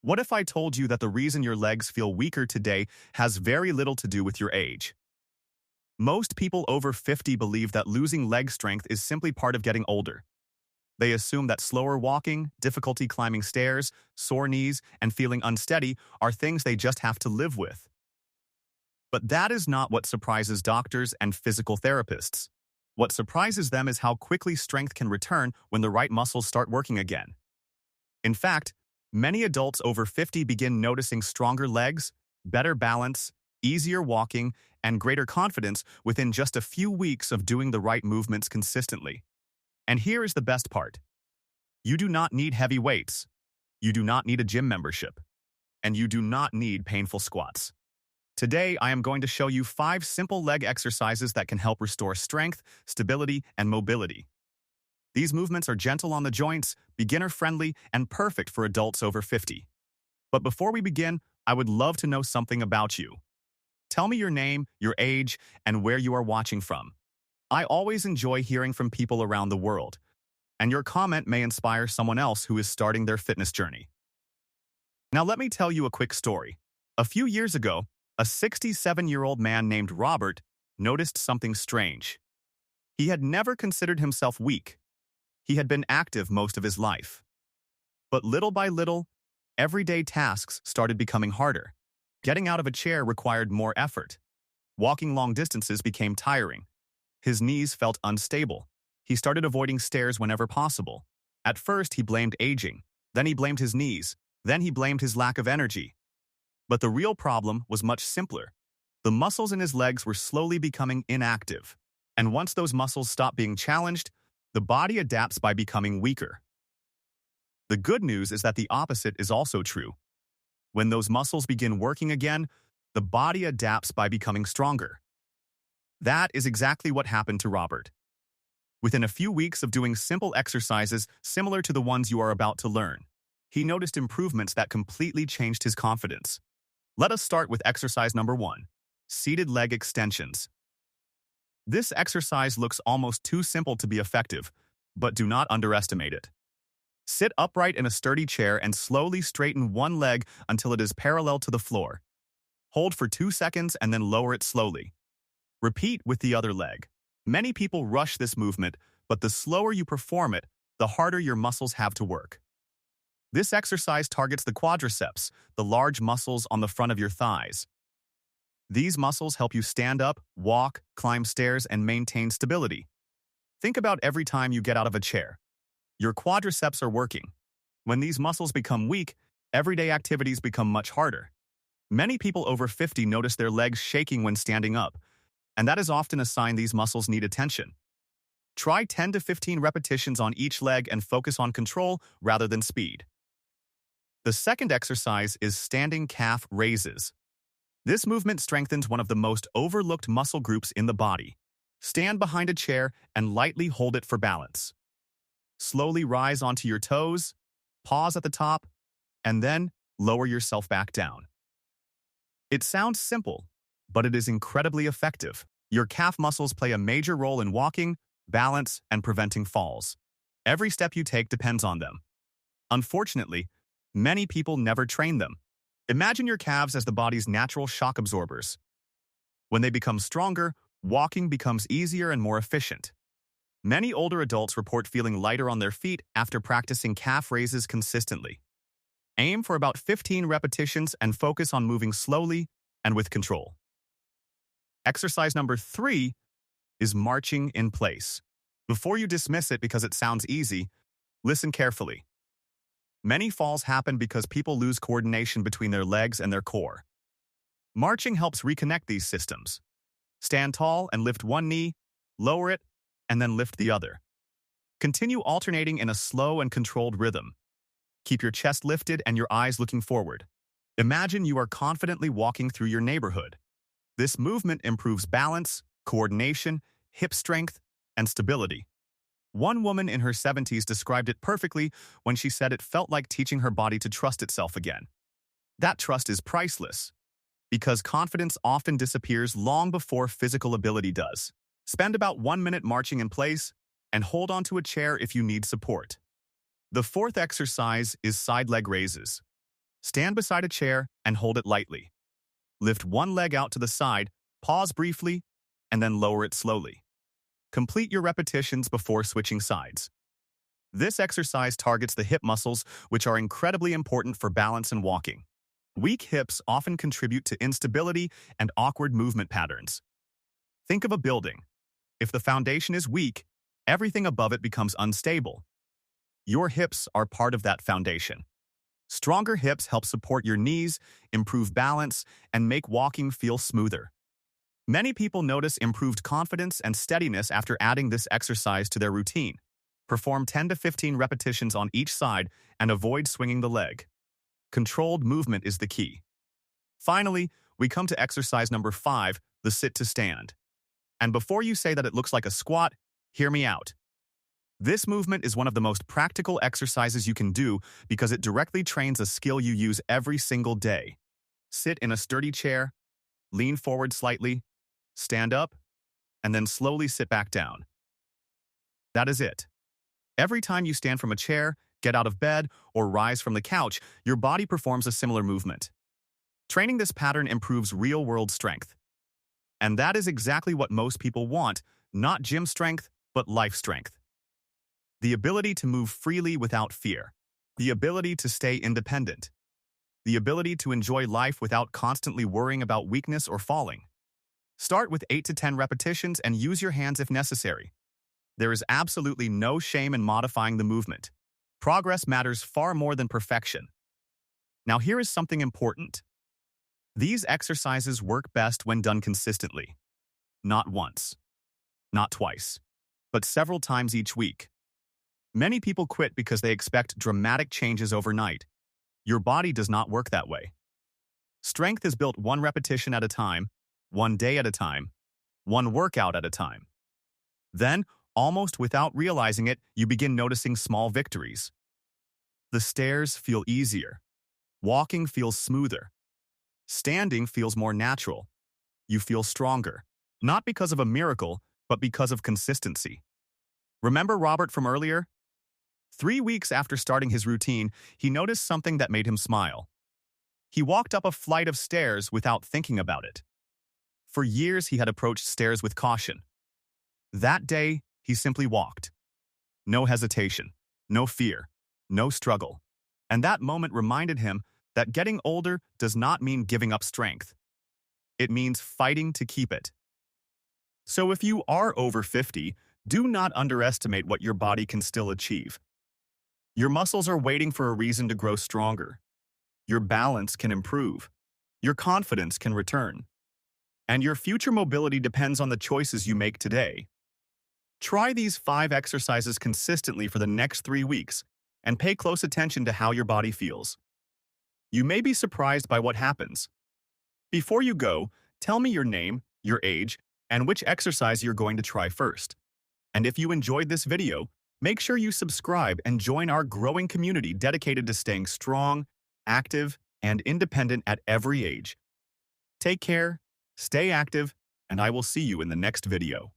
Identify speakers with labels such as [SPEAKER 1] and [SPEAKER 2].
[SPEAKER 1] What if I told you that the reason your legs feel weaker today has very little to do with your age? Most people over 50 believe that losing leg strength is simply part of getting older. They assume that slower walking, difficulty climbing stairs, sore knees, and feeling unsteady are things they just have to live with. But that is not what surprises doctors and physical therapists. What surprises them is how quickly strength can return when the right muscles start working again. In fact, many adults over 50 begin noticing stronger legs, better balance, easier walking, and greater confidence within just a few weeks of doing the right movements consistently. And here is the best part. You do not need heavy weights. You do not need a gym membership. And you do not need painful squats. Today, I am going to show you 5 simple leg exercises that can help restore strength, stability, and mobility. These movements are gentle on the joints, beginner-friendly, and perfect for adults over 50. But before we begin, I would love to know something about you. Tell me your name, your age, and where you are watching from. I always enjoy hearing from people around the world, and your comment may inspire someone else who is starting their fitness journey. Now let me tell you a quick story. A few years ago, a 67-year-old man named Robert noticed something strange. He had never considered himself weak. He had been active most of his life. But little by little, everyday tasks started becoming harder. Getting out of a chair required more effort. Walking long distances became tiring. His knees felt unstable. He started avoiding stairs whenever possible. At first, he blamed aging. Then he blamed his knees. Then he blamed his lack of energy. But the real problem was much simpler. The muscles in his legs were slowly becoming inactive. And once those muscles stop being challenged, the body adapts by becoming weaker. The good news is that the opposite is also true. When those muscles begin working again, the body adapts by becoming stronger. That is exactly what happened to Robert. Within a few weeks of doing simple exercises similar to the ones you are about to learn, he noticed improvements that completely changed his confidence. Let us start with exercise number 1, seated leg extensions. This exercise looks almost too simple to be effective, but do not underestimate it. Sit upright in a sturdy chair and slowly straighten one leg until it is parallel to the floor. Hold for 2 seconds and then lower it slowly. Repeat with the other leg. Many people rush this movement, but the slower you perform it, the harder your muscles have to work. This exercise targets the quadriceps, the large muscles on the front of your thighs. These muscles help you stand up, walk, climb stairs, and maintain stability. Think about every time you get out of a chair. Your quadriceps are working. When these muscles become weak, everyday activities become much harder. Many people over 50 notice their legs shaking when standing up, and that is often a sign these muscles need attention. Try 10 to 15 repetitions on each leg and focus on control rather than speed. The second exercise is standing calf raises. This movement strengthens one of the most overlooked muscle groups in the body. Stand behind a chair and lightly hold it for balance. Slowly rise onto your toes, pause at the top, and then lower yourself back down. It sounds simple, but it is incredibly effective. Your calf muscles play a major role in walking, balance, and preventing falls. Every step you take depends on them. Unfortunately, many people never train them. Imagine your calves as the body's natural shock absorbers. When they become stronger, walking becomes easier and more efficient. Many older adults report feeling lighter on their feet after practicing calf raises consistently. Aim for about 15 repetitions and focus on moving slowly and with control. Exercise number 3 is marching in place. Before you dismiss it because it sounds easy, listen carefully. Many falls happen because people lose coordination between their legs and their core. Marching helps reconnect these systems. Stand tall and lift one knee, lower it, and then lift the other. Continue alternating in a slow and controlled rhythm. Keep your chest lifted and your eyes looking forward. Imagine you are confidently walking through your neighborhood. This movement improves balance, coordination, hip strength, and stability. One woman in her 70s described it perfectly when she said it felt like teaching her body to trust itself again. That trust is priceless, because confidence often disappears long before physical ability does. Spend about 1 minute marching in place and hold onto a chair if you need support. The fourth exercise is side leg raises. Stand beside a chair and hold it lightly. Lift one leg out to the side, pause briefly, and then lower it slowly. Complete your repetitions before switching sides. This exercise targets the hip muscles, which are incredibly important for balance and walking. Weak hips often contribute to instability and awkward movement patterns. Think of a building. If the foundation is weak, everything above it becomes unstable. Your hips are part of that foundation. Stronger hips help support your knees, improve balance, and make walking feel smoother. Many people notice improved confidence and steadiness after adding this exercise to their routine. Perform 10 to 15 repetitions on each side and avoid swinging the leg. Controlled movement is the key. Finally, we come to exercise number 5, the sit to stand. And before you say that it looks like a squat, hear me out. This movement is one of the most practical exercises you can do because it directly trains a skill you use every single day. Sit in a sturdy chair, lean forward slightly, stand up, and then slowly sit back down. That is it. Every time you stand from a chair, get out of bed, or rise from the couch, your body performs a similar movement. Training this pattern improves real-world strength. And that is exactly what most people want, not gym strength, but life strength. The ability to move freely without fear. The ability to stay independent. The ability to enjoy life without constantly worrying about weakness or falling. Start with 8 to 10 repetitions and use your hands if necessary. There is absolutely no shame in modifying the movement. Progress matters far more than perfection. Now here is something important. These exercises work best when done consistently. Not once, not twice, but several times each week. Many people quit because they expect dramatic changes overnight. Your body does not work that way. Strength is built one repetition at a time, one day at a time, one workout at a time. Then, almost without realizing it, you begin noticing small victories. The stairs feel easier. Walking feels smoother. Standing feels more natural. You feel stronger, not because of a miracle, but because of consistency. Remember Robert from earlier? 3 weeks after starting his routine, he noticed something that made him smile. He walked up a flight of stairs without thinking about it. For years, he had approached stairs with caution. That day, he simply walked. No hesitation, no fear, no struggle. And that moment reminded him that getting older does not mean giving up strength. It means fighting to keep it. So if you are over 50, do not underestimate what your body can still achieve. Your muscles are waiting for a reason to grow stronger. Your balance can improve. Your confidence can return. And your future mobility depends on the choices you make today. Try these 5 exercises consistently for the next 3 weeks and pay close attention to how your body feels. You may be surprised by what happens. Before you go, tell me your name, your age, and which exercise you're going to try first. And if you enjoyed this video, make sure you subscribe and join our growing community dedicated to staying strong, active, and independent at every age. Take care, stay active, and I will see you in the next video.